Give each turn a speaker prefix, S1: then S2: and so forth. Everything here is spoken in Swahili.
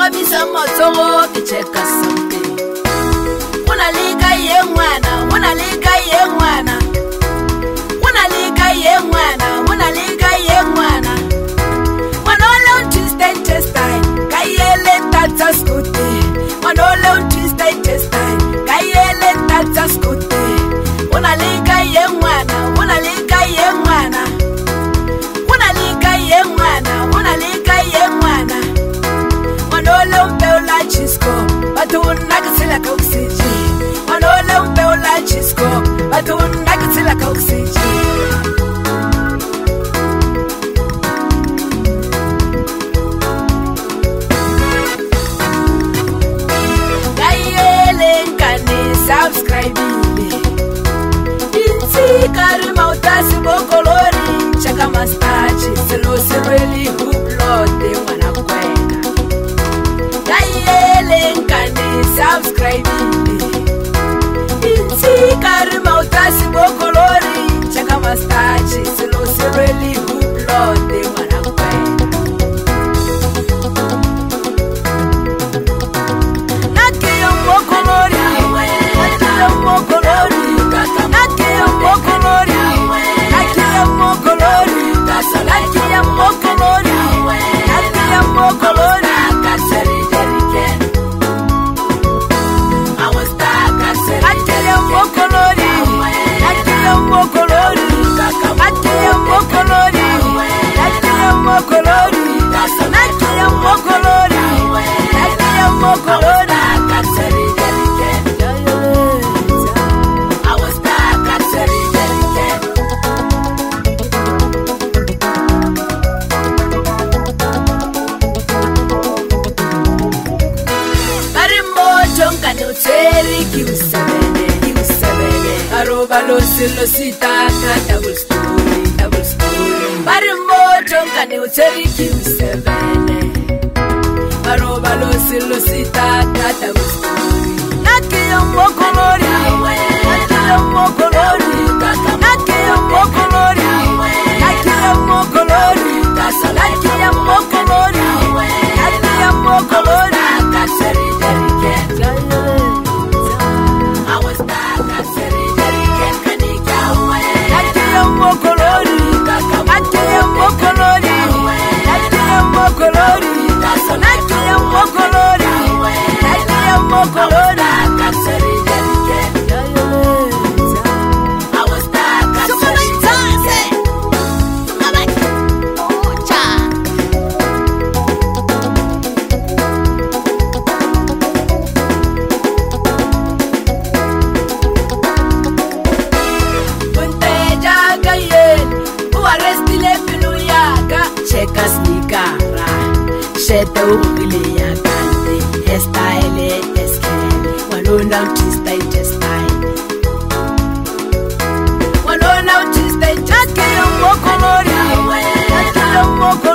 S1: Wabisa moto kicheka something. Unalika ye mwana, unalika ye mwana. Unalika ye mwana, unalika ye mwana. Manolo Tuesday testai, kayele tata skuti. Manolo Tuesday testai, kayele tata skuti. Unalika ye mwana, unalika ye mwana. Unalika ye mwana, unalika ye mwana. Manolo mpeula chisco, batu nakasila kauksiji. Manolo mpeula chisco, batu nakasila kauksiji. Subscribe Inti karima utasi bokolori Chaka mastachi Silo sireli huplote wana kwena Gayele nkani subscribe Inti karima utasi bokolori Chaka mastachi Silo sireli huplote wana kwena Nakiyo bokolori Lo sita double story. Bari moto nkane uteri Q7. Aroba lo sita double story. Nakiyo mokolori, nakiyo mokolori, nakiyo mokolori, nakiyo mokolori, nakiyo mokolori, nakiyo mokolori. Shete ukili ya kante, estyle eskele, wanona Tuesday testai. Wanona Tuesday testai, nakiyo mokolori, nakiyo mokolori.